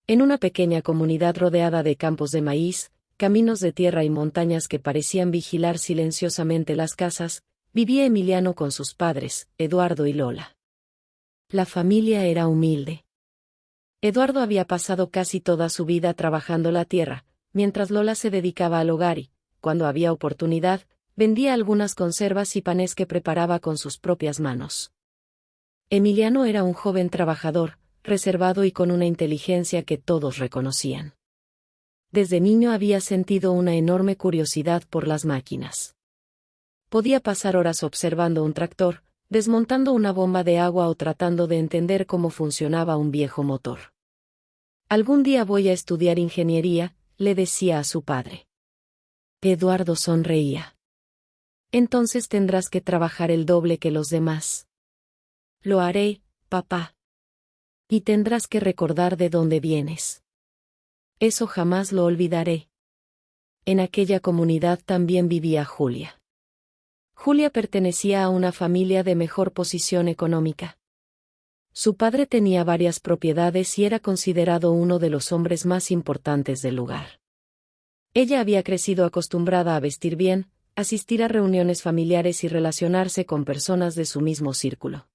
En una pequeña comunidad rodeada de campos de maíz, caminos de tierra y montañas que parecían vigilar silenciosamente las casas, vivía Emiliano con sus padres, Eduardo y Lola. La familia era humilde. Eduardo había pasado casi toda su vida trabajando la tierra, mientras Lola se dedicaba al hogar y, cuando había oportunidad, vendía algunas conservas y panes que preparaba con sus propias manos. Emiliano era un joven trabajador, reservado y con una inteligencia que todos reconocían. Desde niño había sentido una enorme curiosidad por las máquinas. Podía pasar horas observando un tractor, desmontando una bomba de agua o tratando de entender cómo funcionaba un viejo motor. Algún día voy a estudiar ingeniería, le decía a su padre. Eduardo sonreía. Entonces tendrás que trabajar el doble que los demás. Lo haré, papá. Y tendrás que recordar de dónde vienes. Eso jamás lo olvidaré. En aquella comunidad también vivía Julia. Julia pertenecía a una familia de mejor posición económica. Su padre tenía varias propiedades y era considerado uno de los hombres más importantes del lugar. Ella había crecido acostumbrada a vestir bien, asistir a reuniones familiares y relacionarse con personas de su mismo círculo.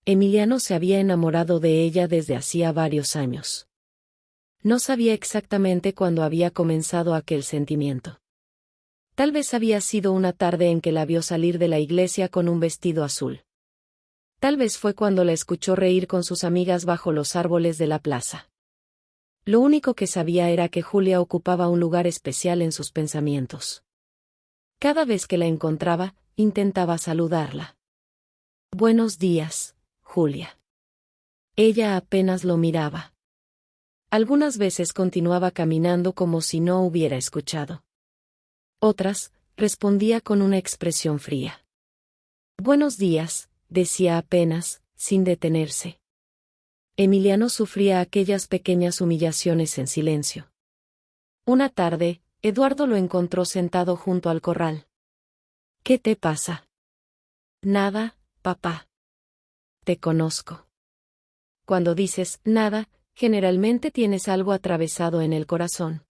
Emiliano se había enamorado de ella desde hacía varios años. No sabía exactamente cuándo había comenzado aquel sentimiento. Tal vez había sido una tarde en que la vio salir de la iglesia con un vestido azul. Tal vez fue cuando la escuchó reír con sus amigas bajo los árboles de la plaza. Lo único que sabía era que Julia ocupaba un lugar especial en sus pensamientos. Cada vez que la encontraba, intentaba saludarla. Buenos días, Julia. Ella apenas lo miraba. Algunas veces continuaba caminando como si no hubiera escuchado. Otras, respondía con una expresión fría. Buenos días, decía apenas, sin detenerse. Emiliano sufría aquellas pequeñas humillaciones en silencio. Una tarde, Eduardo lo encontró sentado junto al corral. ¿Qué te pasa? Nada, papá. Te conozco. Cuando dices nada, generalmente tienes algo atravesado en el corazón.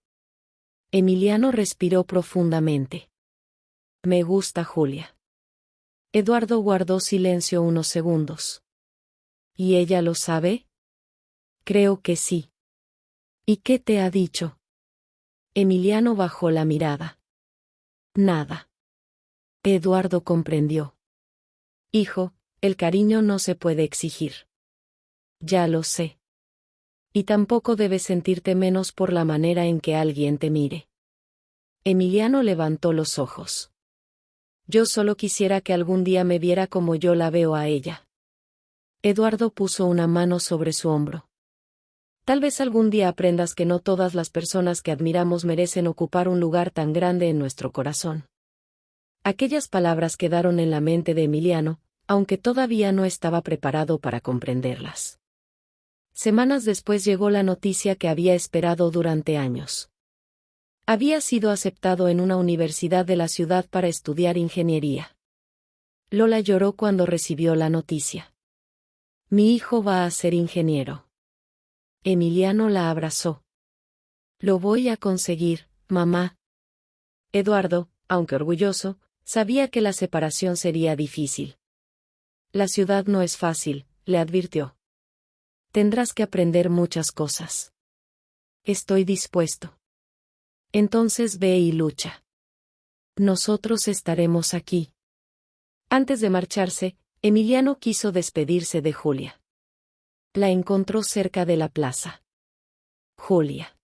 Emiliano respiró profundamente. Me gusta Julia. Eduardo guardó silencio unos segundos. ¿Y ella lo sabe? Creo que sí. ¿Y qué te ha dicho? Emiliano bajó la mirada. Nada. Eduardo comprendió. Hijo, el cariño no se puede exigir. Ya lo sé. Y tampoco debes sentirte menos por la manera en que alguien te mire. Emiliano levantó los ojos. Yo solo quisiera que algún día me viera como yo la veo a ella. Eduardo puso una mano sobre su hombro. Tal vez algún día aprendas que no todas las personas que admiramos merecen ocupar un lugar tan grande en nuestro corazón. Aquellas palabras quedaron en la mente de Emiliano, aunque todavía no estaba preparado para comprenderlas. Semanas después llegó la noticia que había esperado durante años. Había sido aceptado en una universidad de la ciudad para estudiar ingeniería. Lola lloró cuando recibió la noticia. Mi hijo va a ser ingeniero. Emiliano la abrazó. Lo voy a conseguir, mamá. Eduardo, aunque orgulloso, sabía que la separación sería difícil. La ciudad no es fácil, le advirtió. Tendrás que aprender muchas cosas. Estoy dispuesto. Entonces ve y lucha. Nosotros estaremos aquí. Antes de marcharse, Emiliano quiso despedirse de Julia. La encontró cerca de la plaza. Julia.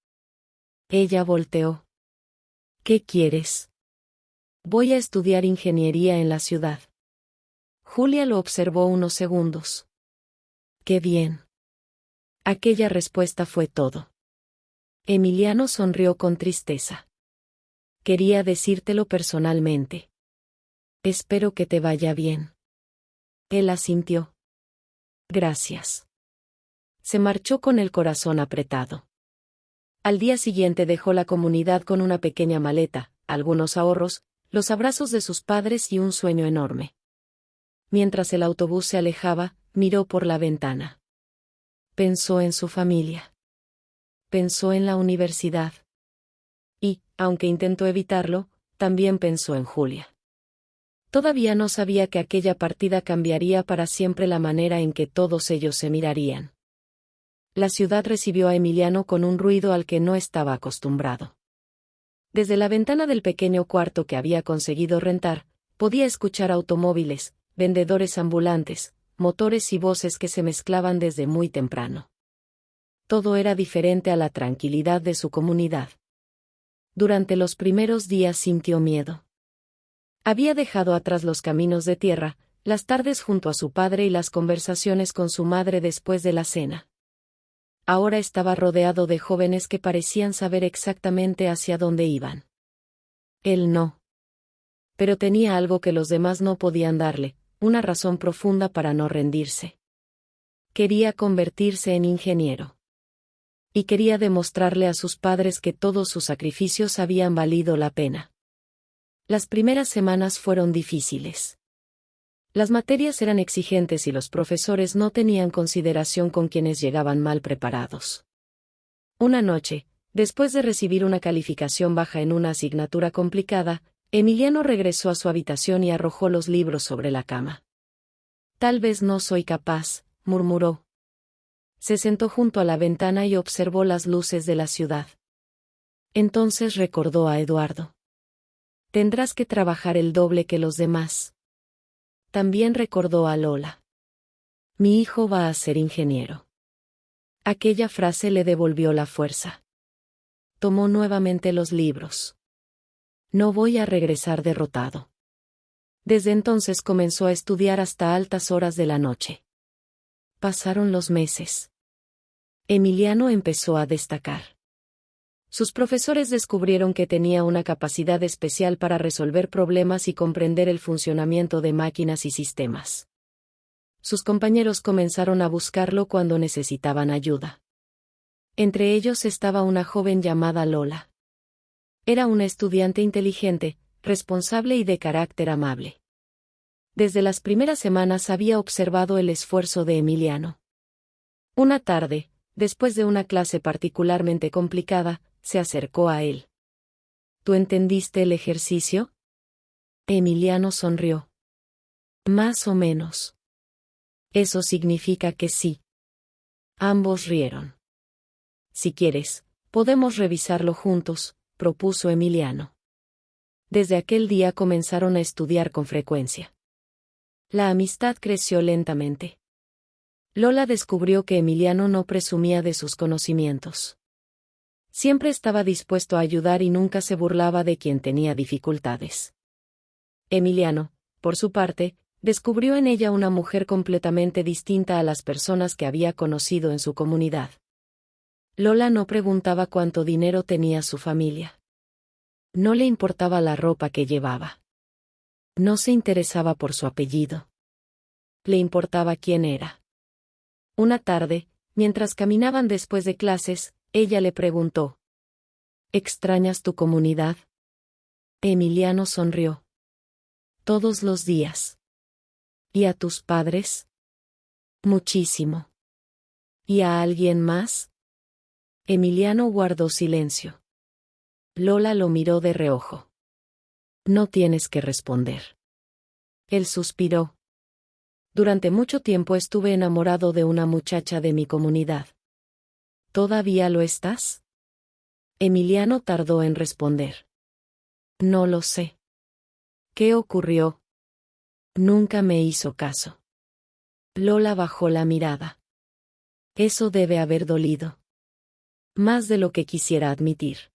Ella volteó. ¿Qué quieres? Voy a estudiar ingeniería en la ciudad. Julia lo observó unos segundos. ¡Qué bien! Aquella respuesta fue todo. Emiliano sonrió con tristeza. Quería decírtelo personalmente. Espero que te vaya bien. Él asintió. Gracias. Se marchó con el corazón apretado. Al día siguiente dejó la comunidad con una pequeña maleta, algunos ahorros, los abrazos de sus padres y un sueño enorme. Mientras el autobús se alejaba, miró por la ventana. Pensó en su familia. pensó en la universidad. Y, aunque intentó evitarlo, también pensó en Julia. Todavía no sabía que aquella partida cambiaría para siempre la manera en que todos ellos se mirarían. La ciudad recibió a Emiliano con un ruido al que no estaba acostumbrado. Desde la ventana del pequeño cuarto que había conseguido rentar, podía escuchar automóviles, vendedores ambulantes, motores y voces que se mezclaban desde muy temprano. Todo era diferente a la tranquilidad de su comunidad. Durante los primeros días sintió miedo. Había dejado atrás los caminos de tierra, las tardes junto a su padre y las conversaciones con su madre después de la cena. Ahora estaba rodeado de jóvenes que parecían saber exactamente hacia dónde iban. Él no. Pero tenía algo que los demás no podían darle, una razón profunda para no rendirse. Quería convertirse en ingeniero. Y quería demostrarle a sus padres que todos sus sacrificios habían valido la pena. Las primeras semanas fueron difíciles. Las materias eran exigentes y los profesores no tenían consideración con quienes llegaban mal preparados. Una noche, después de recibir una calificación baja en una asignatura complicada, Emiliano regresó a su habitación y arrojó los libros sobre la cama. Tal vez no soy capaz, murmuró. Se sentó junto a la ventana y observó las luces de la ciudad. Entonces recordó a Eduardo. Tendrás que trabajar el doble que los demás. También recordó a Lola. Mi hijo va a ser ingeniero. Aquella frase le devolvió la fuerza. Tomó nuevamente los libros. No voy a regresar derrotado. Desde entonces comenzó a estudiar hasta altas horas de la noche. Pasaron los meses. Emiliano empezó a destacar. Sus profesores descubrieron que tenía una capacidad especial para resolver problemas y comprender el funcionamiento de máquinas y sistemas. Sus compañeros comenzaron a buscarlo cuando necesitaban ayuda. Entre ellos estaba una joven llamada Lola. Era una estudiante inteligente, responsable y de carácter amable. Desde las primeras semanas había observado el esfuerzo de Emiliano. Una tarde, después de una clase particularmente complicada, se acercó a él. ¿Tú entendiste el ejercicio? Emiliano sonrió. Más o menos. Eso significa que sí. Ambos rieron. Si quieres, podemos revisarlo juntos, propuso Emiliano. Desde aquel día comenzaron a estudiar con frecuencia. La amistad creció lentamente. Lola descubrió que Emiliano no presumía de sus conocimientos. Siempre estaba dispuesto a ayudar y nunca se burlaba de quien tenía dificultades. Emiliano, por su parte, descubrió en ella una mujer completamente distinta a las personas que había conocido en su comunidad. Lola no preguntaba cuánto dinero tenía su familia. No le importaba la ropa que llevaba. No se interesaba por su apellido. Le importaba quién era. Una tarde, mientras caminaban después de clases, ella le preguntó: ¿extrañas tu comunidad? Emiliano sonrió. Todos los días. ¿Y a tus padres? Muchísimo. ¿Y a alguien más? Emiliano guardó silencio. Lola lo miró de reojo. No tienes que responder. Él suspiró. Durante mucho tiempo estuve enamorado de una muchacha de mi comunidad. ¿Todavía lo estás? Emiliano tardó en responder. No lo sé. ¿Qué ocurrió? Nunca me hizo caso. Lola bajó la mirada. Eso debe haber dolido. Más de lo que quisiera admitir.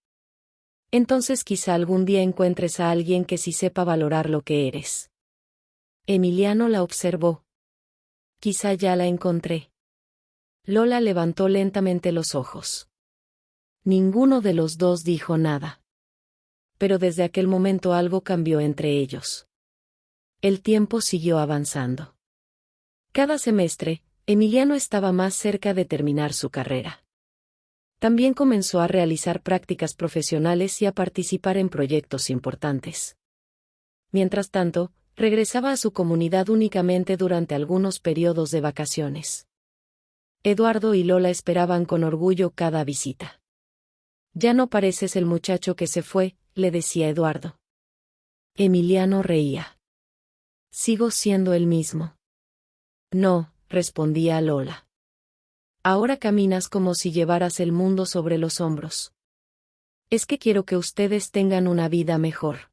Entonces quizá algún día encuentres a alguien que sí sepa valorar lo que eres. Emiliano la observó. Quizá ya la encontré. Lola levantó lentamente los ojos. Ninguno de los dos dijo nada. Pero desde aquel momento algo cambió entre ellos. El tiempo siguió avanzando. Cada semestre, Emiliano estaba más cerca de terminar su carrera. También comenzó a realizar prácticas profesionales y a participar en proyectos importantes. Mientras tanto, regresaba a su comunidad únicamente durante algunos periodos de vacaciones. Eduardo y Lola esperaban con orgullo cada visita. Ya no pareces el muchacho que se fue, le decía Eduardo. Emiliano reía. Sigo siendo el mismo. No, respondía Lola. Ahora caminas como si llevaras el mundo sobre los hombros. Es que quiero que ustedes tengan una vida mejor.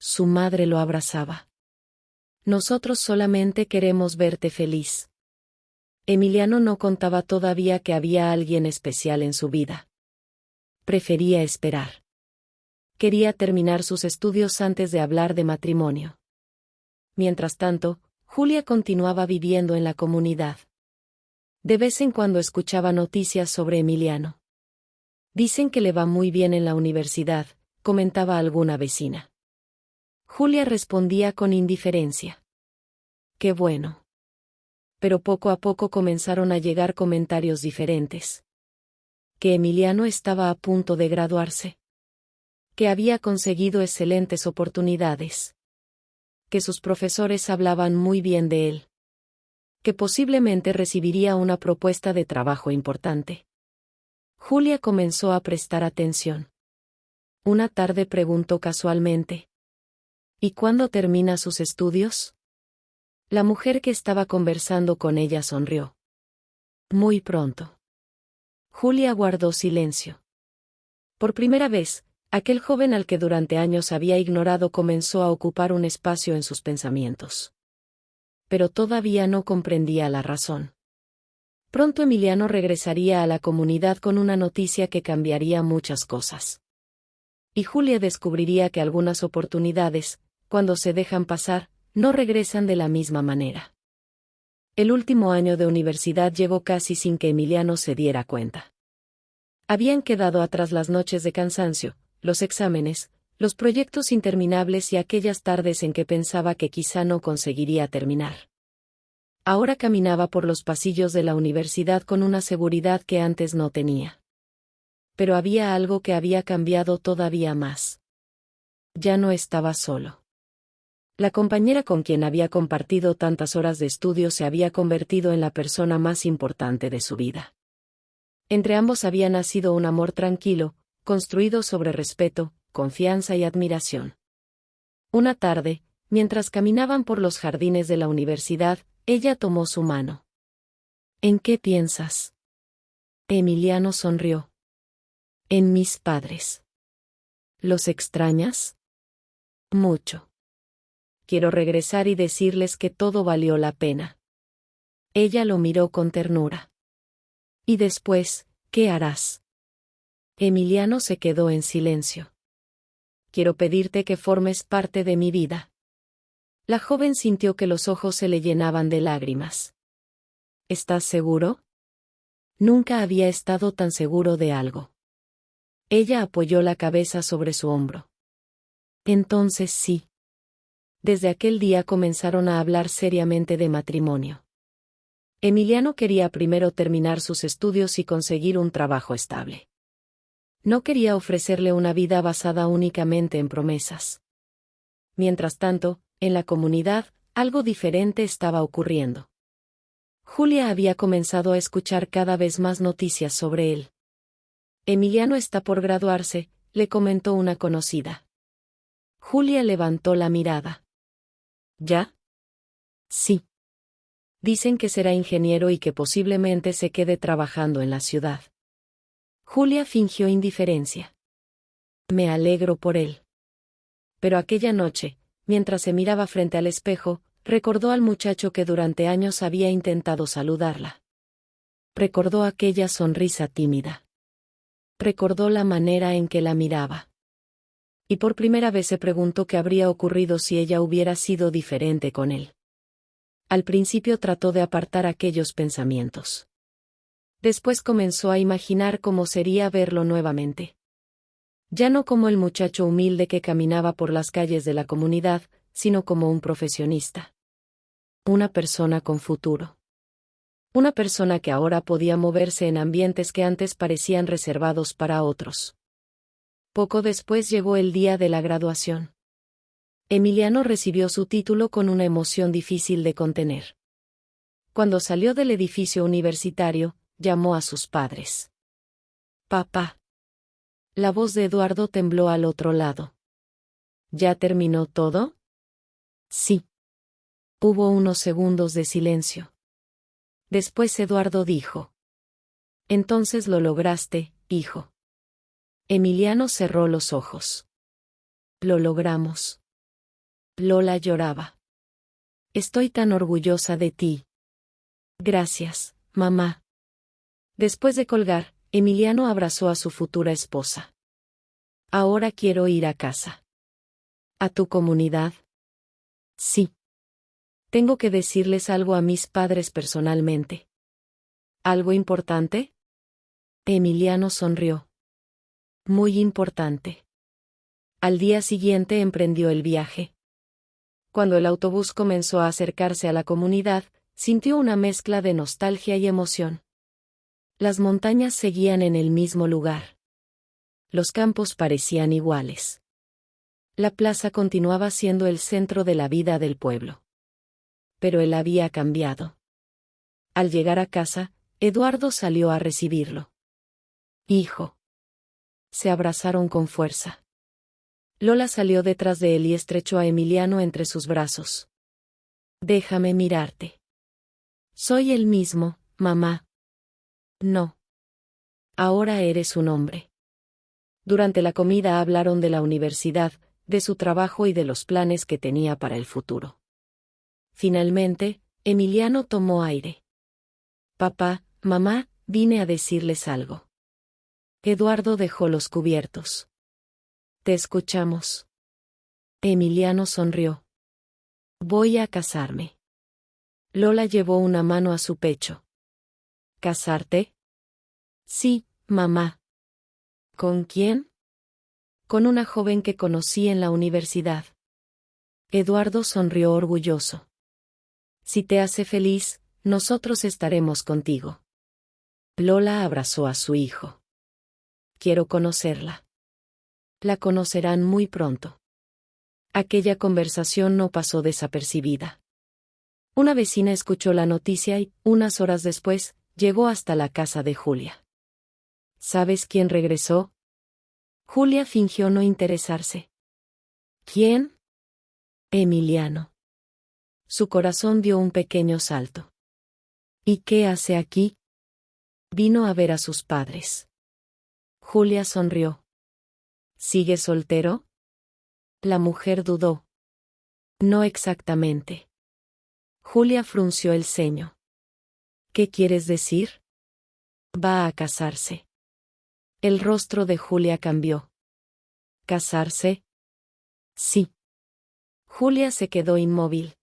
Su madre lo abrazaba. Nosotros solamente queremos verte feliz. Emiliano no contaba todavía que había alguien especial en su vida. Prefería esperar. Quería terminar sus estudios antes de hablar de matrimonio. Mientras tanto, Julia continuaba viviendo en la comunidad. De vez en cuando escuchaba noticias sobre Emiliano. Dicen que le va muy bien en la universidad, comentaba alguna vecina. Julia respondía con indiferencia. Qué bueno. Pero poco a poco comenzaron a llegar comentarios diferentes. Que Emiliano estaba a punto de graduarse. Que había conseguido excelentes oportunidades. Que sus profesores hablaban muy bien de él. Que posiblemente recibiría una propuesta de trabajo importante. Julia comenzó a prestar atención. Una tarde preguntó casualmente. ¿Y cuándo termina sus estudios? La mujer que estaba conversando con ella sonrió. Muy pronto. Julia guardó silencio. Por primera vez, aquel joven al que durante años había ignorado comenzó a ocupar un espacio en sus pensamientos. Pero todavía no comprendía la razón. Pronto Emiliano regresaría a la comunidad con una noticia que cambiaría muchas cosas. Y Julia descubriría que algunas oportunidades, cuando se dejan pasar, no regresan de la misma manera. El último año de universidad llegó casi sin que Emiliano se diera cuenta. Habían quedado atrás las noches de cansancio, los exámenes, los proyectos interminables y aquellas tardes en que pensaba que quizá no conseguiría terminar. Ahora caminaba por los pasillos de la universidad con una seguridad que antes no tenía. Pero había algo que había cambiado todavía más. Ya no estaba solo. La compañera con quien había compartido tantas horas de estudio se había convertido en la persona más importante de su vida. Entre ambos había nacido un amor tranquilo, construido sobre respeto, confianza y admiración. Una tarde, mientras caminaban por los jardines de la universidad, ella tomó su mano. ¿En qué piensas? Emiliano sonrió. En mis padres. ¿Los extrañas? Mucho. Quiero regresar y decirles que todo valió la pena. Ella lo miró con ternura. Y después, ¿qué harás? Emiliano se quedó en silencio. Quiero pedirte que formes parte de mi vida. La joven sintió que los ojos se le llenaban de lágrimas. ¿Estás seguro? Nunca había estado tan seguro de algo. Ella apoyó la cabeza sobre su hombro. Entonces sí. Desde aquel día comenzaron a hablar seriamente de matrimonio. Emiliano quería primero terminar sus estudios y conseguir un trabajo estable. No quería ofrecerle una vida basada únicamente en promesas. Mientras tanto, en la comunidad, algo diferente estaba ocurriendo. Julia había comenzado a escuchar cada vez más noticias sobre él. Emiliano está por graduarse, le comentó una conocida. Julia levantó la mirada. ¿Ya? Sí. Dicen que será ingeniero y que posiblemente se quede trabajando en la ciudad. Julia fingió indiferencia. Me alegro por él. Pero aquella noche, mientras se miraba frente al espejo, recordó al muchacho que durante años había intentado saludarla. Recordó aquella sonrisa tímida. Recordó la manera en que la miraba. Y por primera vez se preguntó qué habría ocurrido si ella hubiera sido diferente con él. Al principio trató de apartar aquellos pensamientos. Después comenzó a imaginar cómo sería verlo nuevamente. Ya no como el muchacho humilde que caminaba por las calles de la comunidad, sino como un profesionista. Una persona con futuro. Una persona que ahora podía moverse en ambientes que antes parecían reservados para otros. Poco después llegó el día de la graduación. Emiliano recibió su título con una emoción difícil de contener. Cuando salió del edificio universitario, llamó a sus padres. Papá. La voz de Eduardo tembló al otro lado. ¿Ya terminó todo? Sí. Hubo unos segundos de silencio. Después Eduardo dijo. Entonces lo lograste, hijo. Emiliano cerró los ojos. Lo logramos. Lola lloraba. Estoy tan orgullosa de ti. Gracias, mamá. Después de colgar, Emiliano abrazó a su futura esposa. Ahora quiero ir a casa. ¿A tu comunidad? Sí. Tengo que decirles algo a mis padres personalmente. ¿Algo importante? Emiliano sonrió. Muy importante. Al día siguiente emprendió el viaje. Cuando el autobús comenzó a acercarse a la comunidad, sintió una mezcla de nostalgia y emoción. Las montañas seguían en el mismo lugar. Los campos parecían iguales. La plaza continuaba siendo el centro de la vida del pueblo. Pero él había cambiado. Al llegar a casa, Eduardo salió a recibirlo. Hijo. Se abrazaron con fuerza. Lola salió detrás de él y estrechó a Emiliano entre sus brazos. Déjame mirarte. Soy el mismo, mamá. No. Ahora eres un hombre. Durante la comida hablaron de la universidad, de su trabajo y de los planes que tenía para el futuro. Finalmente, Emiliano tomó aire. Papá, mamá, vine a decirles algo. Eduardo dejó los cubiertos. Te escuchamos. Emiliano sonrió. Voy a casarme. Lola llevó una mano a su pecho. ¿Casarte? Sí, mamá. ¿Con quién? Con una joven que conocí en la universidad. Eduardo sonrió orgulloso. Si te hace feliz, nosotros estaremos contigo. Lola abrazó a su hijo. Quiero conocerla. La conocerán muy pronto. Aquella conversación no pasó desapercibida. Una vecina escuchó la noticia y, unas horas después, llegó hasta la casa de Julia. ¿Sabes quién regresó? Julia fingió no interesarse. ¿Quién? Emiliano. Su corazón dio un pequeño salto. ¿Y qué hace aquí? Vino a ver a sus padres. Julia sonrió. ¿Sigue soltero? La mujer dudó. No exactamente. Julia frunció el ceño. ¿Qué quieres decir? Va a casarse. El rostro de Julia cambió. ¿Casarse? Sí. Julia se quedó inmóvil.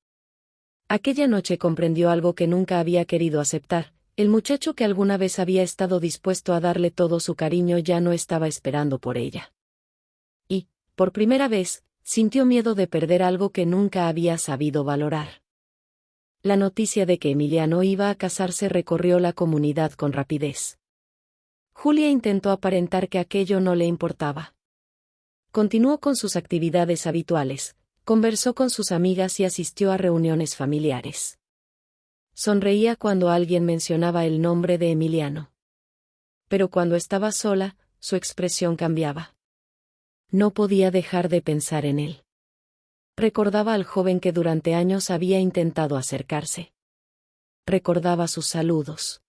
Aquella noche comprendió algo que nunca había querido aceptar. El muchacho que alguna vez había estado dispuesto a darle todo su cariño ya no estaba esperando por ella. Y, por primera vez, sintió miedo de perder algo que nunca había sabido valorar. La noticia de que Emiliano iba a casarse recorrió la comunidad con rapidez. Julia intentó aparentar que aquello no le importaba. Continuó con sus actividades habituales, conversó con sus amigas y asistió a reuniones familiares. Sonreía cuando alguien mencionaba el nombre de Emiliano. Pero cuando estaba sola, su expresión cambiaba. No podía dejar de pensar en él. Recordaba al joven que durante años había intentado acercarse. Recordaba sus saludos.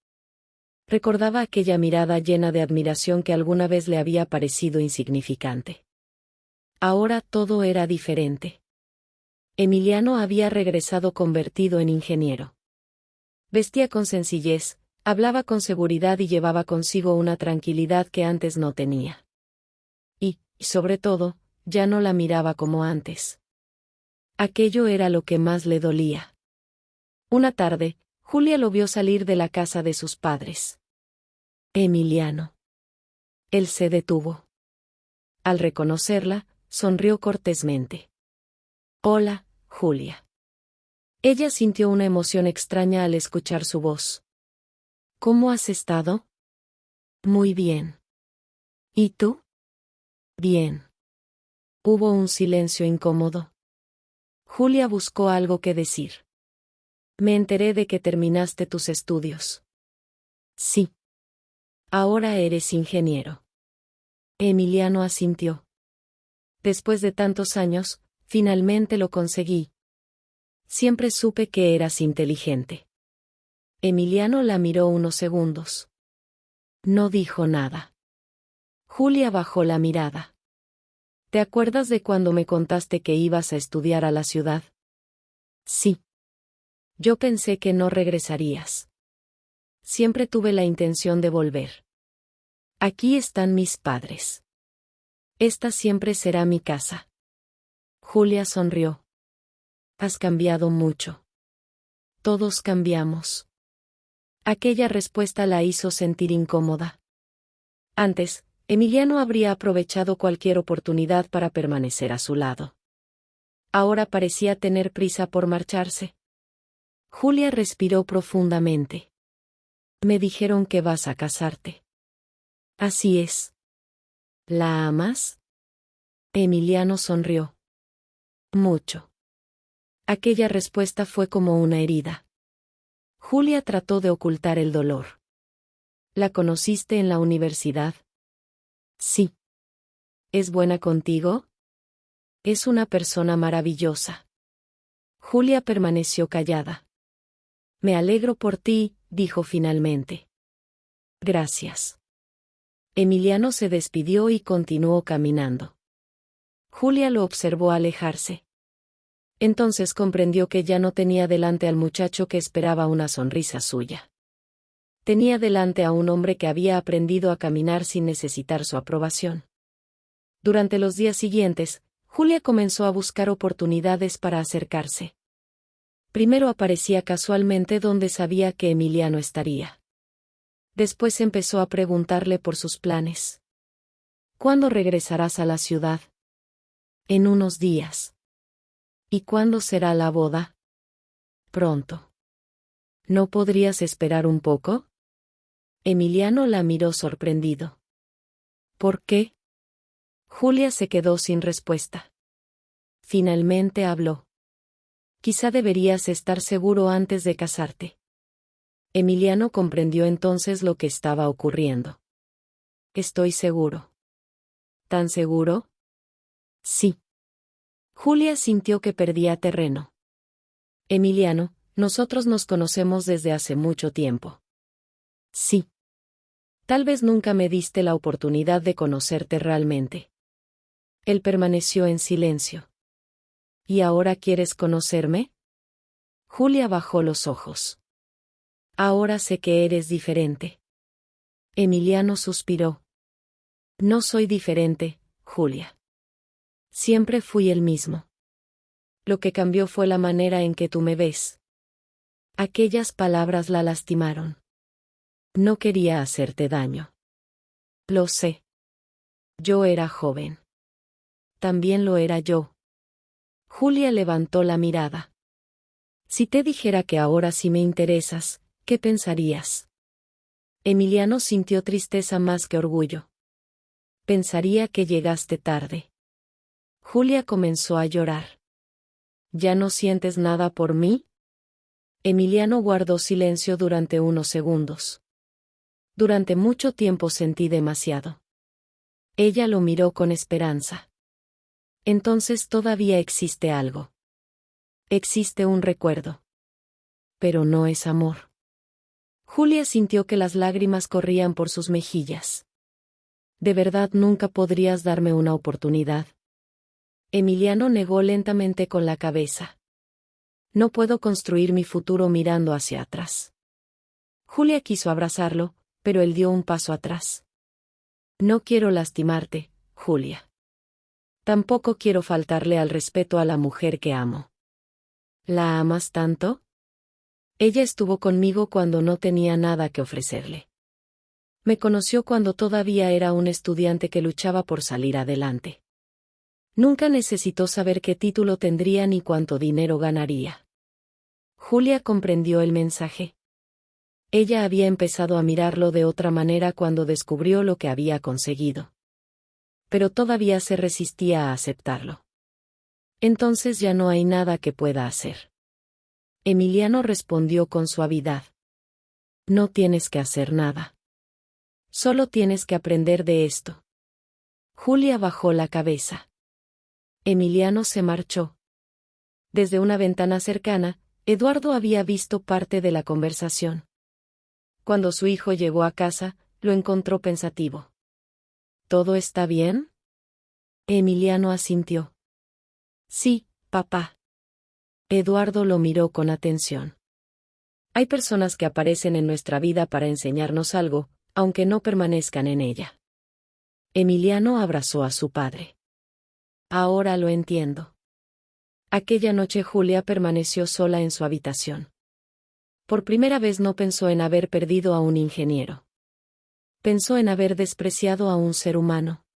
Recordaba aquella mirada llena de admiración que alguna vez le había parecido insignificante. Ahora todo era diferente. Emiliano había regresado convertido en ingeniero. Vestía con sencillez, hablaba con seguridad y llevaba consigo una tranquilidad que antes no tenía. Y, sobre todo, ya no la miraba como antes. Aquello era lo que más le dolía. Una tarde, Julia lo vio salir de la casa de sus padres. Emiliano. Él se detuvo. Al reconocerla, sonrió cortésmente. Hola, Julia. Ella sintió una emoción extraña al escuchar su voz. ¿Cómo has estado? Muy bien. ¿Y tú? Bien. Hubo un silencio incómodo. Julia buscó algo que decir. Me enteré de que terminaste tus estudios. Sí. Ahora eres ingeniero. Emiliano asintió. Después de tantos años, finalmente lo conseguí. Siempre supe que eras inteligente. Emiliano la miró unos segundos. No dijo nada. Julia bajó la mirada. ¿Te acuerdas de cuando me contaste que ibas a estudiar a la ciudad? Sí. Yo pensé que no regresarías. Siempre tuve la intención de volver. Aquí están mis padres. Esta siempre será mi casa. Julia sonrió. Has cambiado mucho. Todos cambiamos. Aquella respuesta la hizo sentir incómoda. Antes, Emiliano habría aprovechado cualquier oportunidad para permanecer a su lado. Ahora parecía tener prisa por marcharse. Julia respiró profundamente. Me dijeron que vas a casarte. Así es. ¿La amas? Emiliano sonrió. Mucho. Aquella respuesta fue como una herida. Julia trató de ocultar el dolor. ¿La conociste en la universidad? Sí. ¿Es buena contigo? Es una persona maravillosa. Julia permaneció callada. Me alegro por ti, dijo finalmente. Gracias. Emiliano se despidió y continuó caminando. Julia lo observó alejarse. Entonces comprendió que ya no tenía delante al muchacho que esperaba una sonrisa suya. Tenía delante a un hombre que había aprendido a caminar sin necesitar su aprobación. Durante los días siguientes, Julia comenzó a buscar oportunidades para acercarse. Primero aparecía casualmente donde sabía que Emiliano estaría. Después empezó a preguntarle por sus planes. ¿Cuándo regresarás a la ciudad? En unos días. ¿Y cuándo será la boda? Pronto. ¿No podrías esperar un poco? Emiliano la miró sorprendido. ¿Por qué? Julia se quedó sin respuesta. Finalmente habló. Quizá deberías estar seguro antes de casarte. Emiliano comprendió entonces lo que estaba ocurriendo. Estoy seguro. ¿Tan seguro? Sí. Julia sintió que perdía terreno. Emiliano, nosotros nos conocemos desde hace mucho tiempo. Sí. Tal vez nunca me diste la oportunidad de conocerte realmente. Él permaneció en silencio. ¿Y ahora quieres conocerme? Julia bajó los ojos. Ahora sé que eres diferente. Emiliano suspiró. No soy diferente, Julia. Siempre fui el mismo. Lo que cambió fue la manera en que tú me ves. Aquellas palabras la lastimaron. No quería hacerte daño. Lo sé. Yo era joven. También lo era yo. Julia levantó la mirada. Si te dijera que ahora sí me interesas, ¿qué pensarías? Emiliano sintió tristeza más que orgullo. Pensaría que llegaste tarde. Julia comenzó a llorar. ¿Ya no sientes nada por mí? Emiliano guardó silencio durante unos segundos. Durante mucho tiempo sentí demasiado. Ella lo miró con esperanza. Entonces todavía existe algo. Existe un recuerdo. Pero no es amor. Julia sintió que las lágrimas corrían por sus mejillas. ¿De verdad nunca podrías darme una oportunidad? Emiliano negó lentamente con la cabeza. No puedo construir mi futuro mirando hacia atrás. Julia quiso abrazarlo, pero él dio un paso atrás. No quiero lastimarte, Julia. Tampoco quiero faltarle al respeto a la mujer que amo. ¿La amas tanto? Ella estuvo conmigo cuando no tenía nada que ofrecerle. Me conoció cuando todavía era un estudiante que luchaba por salir adelante. Nunca necesitó saber qué título tendría ni cuánto dinero ganaría. Julia comprendió el mensaje. Ella había empezado a mirarlo de otra manera cuando descubrió lo que había conseguido. Pero todavía se resistía a aceptarlo. Entonces ya no hay nada que pueda hacer. Emiliano respondió con suavidad. No tienes que hacer nada. Solo tienes que aprender de esto. Julia bajó la cabeza. Emiliano se marchó. Desde una ventana cercana, Eduardo había visto parte de la conversación. Cuando su hijo llegó a casa, lo encontró pensativo. ¿Todo está bien? Emiliano asintió. Sí, papá. Eduardo lo miró con atención. Hay personas que aparecen en nuestra vida para enseñarnos algo, aunque no permanezcan en ella. Emiliano abrazó a su padre. Ahora lo entiendo. Aquella noche Julia permaneció sola en su habitación. Por primera vez no pensó en haber perdido a un ingeniero. Pensó en haber despreciado a un ser humano.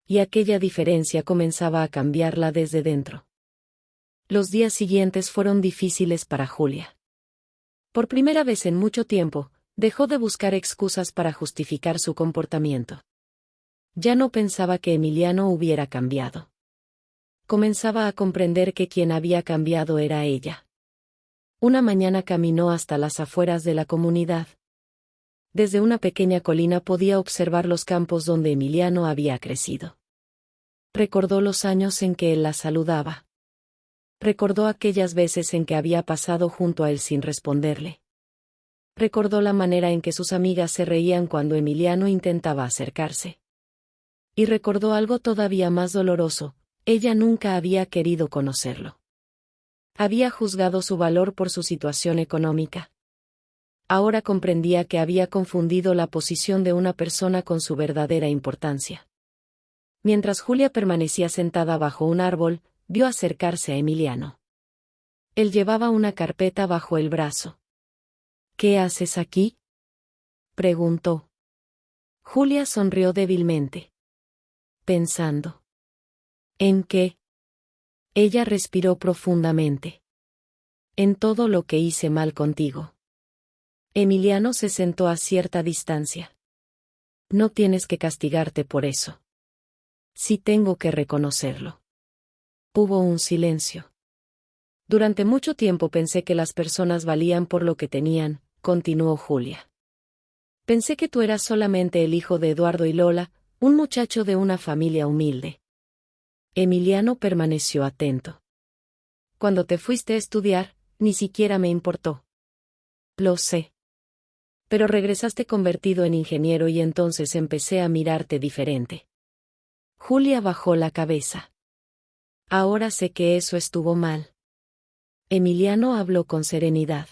Y aquella diferencia comenzaba a cambiarla desde dentro. Los días siguientes fueron difíciles para Julia. Por primera vez en mucho tiempo, dejó de buscar excusas para justificar su comportamiento. Ya no pensaba que Emiliano hubiera cambiado. Comenzaba a comprender que quien había cambiado era ella. Una mañana caminó hasta las afueras de la comunidad. Desde una pequeña colina podía observar los campos donde Emiliano había crecido. Recordó los años en que él la saludaba. Recordó aquellas veces en que había pasado junto a él sin responderle. Recordó la manera en que sus amigas se reían cuando Emiliano intentaba acercarse. Y recordó algo todavía más doloroso: ella nunca había querido conocerlo. Había juzgado su valor por su situación económica. Ahora comprendía que había confundido la posición de una persona con su verdadera importancia. Mientras Julia permanecía sentada bajo un árbol, vio acercarse a Emiliano. Él llevaba una carpeta bajo el brazo. ¿Qué haces aquí?, preguntó. Julia sonrió débilmente. Pensando. ¿En qué? Ella respiró profundamente. En todo lo que hice mal contigo. Emiliano se sentó a cierta distancia. No tienes que castigarte por eso. Sí tengo que reconocerlo. Hubo un silencio. Durante mucho tiempo pensé que las personas valían por lo que tenían, continuó Julia. Pensé que tú eras solamente el hijo de Eduardo y Lola, un muchacho de una familia humilde. Emiliano permaneció atento. Cuando te fuiste a estudiar, ni siquiera me importó. Lo sé. Pero regresaste convertido en ingeniero y entonces empecé a mirarte diferente. Julia bajó la cabeza. Ahora sé que eso estuvo mal. Emiliano habló con serenidad.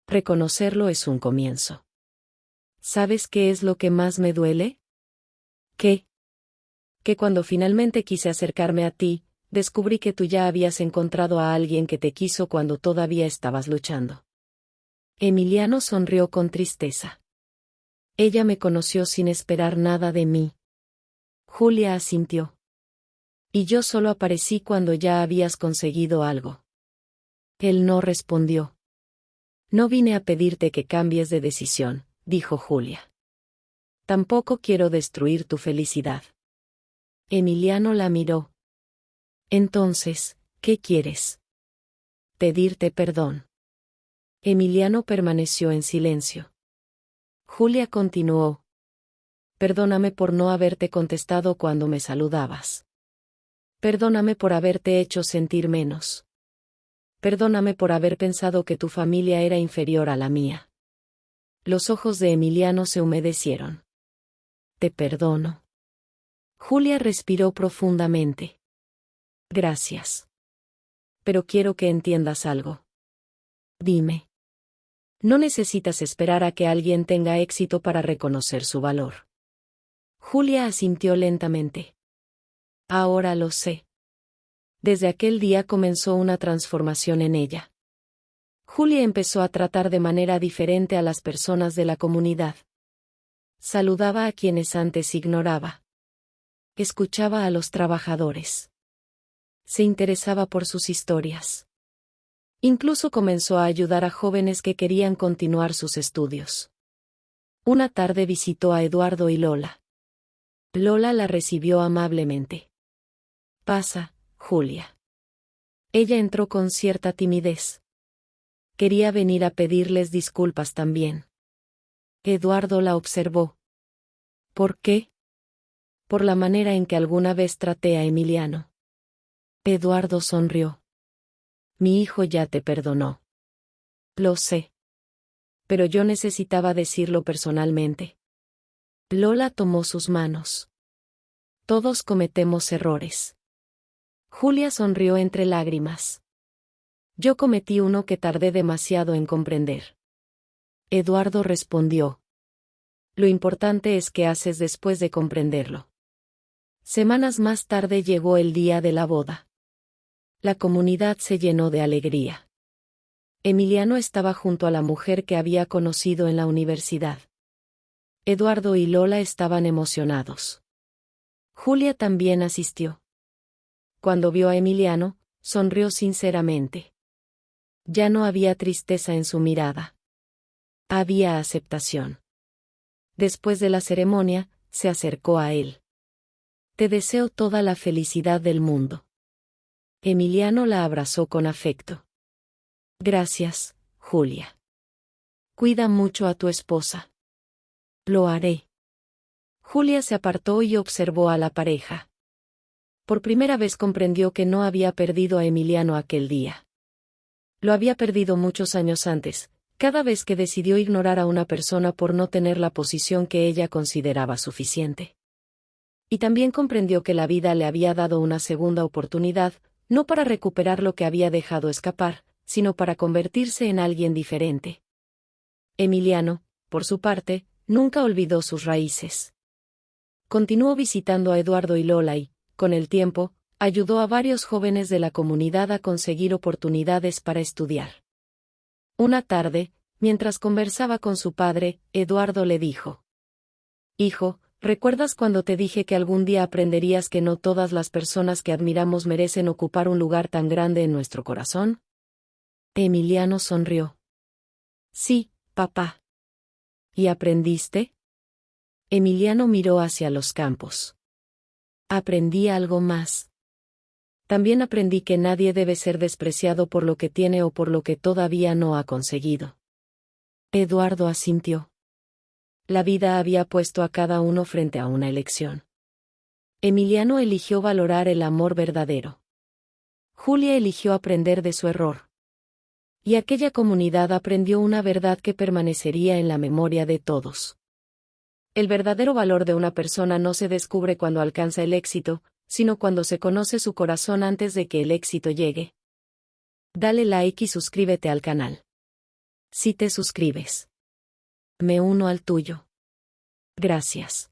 Reconocerlo es un comienzo. ¿Sabes qué es lo que más me duele? ¿Qué? Que cuando finalmente quise acercarme a ti, descubrí que tú ya habías encontrado a alguien que te quiso cuando todavía estabas luchando. Emiliano sonrió con tristeza. Ella me conoció sin esperar nada de mí. Julia asintió. Y yo solo aparecí cuando ya habías conseguido algo. Él no respondió. No vine a pedirte que cambies de decisión, dijo Julia. Tampoco quiero destruir tu felicidad. Emiliano la miró. Entonces, ¿qué quieres? Pedirte perdón. Emiliano permaneció en silencio. Julia continuó. Perdóname por no haberte contestado cuando me saludabas. Perdóname por haberte hecho sentir menos. Perdóname por haber pensado que tu familia era inferior a la mía. Los ojos de Emiliano se humedecieron. Te perdono. Julia respiró profundamente. Gracias. Pero quiero que entiendas algo. Dime. No necesitas esperar a que alguien tenga éxito para reconocer su valor. Julia asintió lentamente. Ahora lo sé. Desde aquel día comenzó una transformación en ella. Julia empezó a tratar de manera diferente a las personas de la comunidad. Saludaba a quienes antes ignoraba. Escuchaba a los trabajadores. Se interesaba por sus historias. Incluso comenzó a ayudar a jóvenes que querían continuar sus estudios. Una tarde visitó a Eduardo y Lola. Lola la recibió amablemente. Pasa, Julia. Ella entró con cierta timidez. Quería venir a pedirles disculpas también. Eduardo la observó. ¿Por qué? por la manera en que alguna vez traté a Emiliano. Eduardo sonrió. Mi hijo ya te perdonó. Lo sé. Pero yo necesitaba decirlo personalmente. Lola tomó sus manos. Todos cometemos errores. Julia sonrió entre lágrimas. Yo cometí uno que tardé demasiado en comprender. Eduardo respondió. Lo importante es qué haces después de comprenderlo. Semanas más tarde llegó el día de la boda. La comunidad se llenó de alegría. Emiliano estaba junto a la mujer que había conocido en la universidad. Eduardo y Lola estaban emocionados. Julia también asistió. Cuando vio a Emiliano, sonrió sinceramente. Ya no había tristeza en su mirada. Había aceptación. Después de la ceremonia, se acercó a él. Te deseo toda la felicidad del mundo. Emiliano la abrazó con afecto. Gracias, Julia. Cuida mucho a tu esposa. Lo haré. Julia se apartó y observó a la pareja. Por primera vez comprendió que no había perdido a Emiliano aquel día. Lo había perdido muchos años antes, cada vez que decidió ignorar a una persona por no tener la posición que ella consideraba suficiente. Y también comprendió que la vida le había dado una segunda oportunidad, no para recuperar lo que había dejado escapar, sino para convertirse en alguien diferente. Emiliano, por su parte, nunca olvidó sus raíces. Continuó visitando a Eduardo y Lola y, con el tiempo, ayudó a varios jóvenes de la comunidad a conseguir oportunidades para estudiar. Una tarde, mientras conversaba con su padre, Eduardo le dijo: Hijo, ¿recuerdas cuando te dije que algún día aprenderías que no todas las personas que admiramos merecen ocupar un lugar tan grande en nuestro corazón? Emiliano sonrió. Sí, papá. ¿Y aprendiste? Emiliano miró hacia los campos. Aprendí algo más. También aprendí que nadie debe ser despreciado por lo que tiene o por lo que todavía no ha conseguido. Eduardo asintió. La vida había puesto a cada uno frente a una elección. Emiliano eligió valorar el amor verdadero. Julia eligió aprender de su error. Y aquella comunidad aprendió una verdad que permanecería en la memoria de todos. El verdadero valor de una persona no se descubre cuando alcanza el éxito, sino cuando se conoce su corazón antes de que el éxito llegue. Dale like y suscríbete al canal. Si te suscribes, me uno al tuyo. Gracias.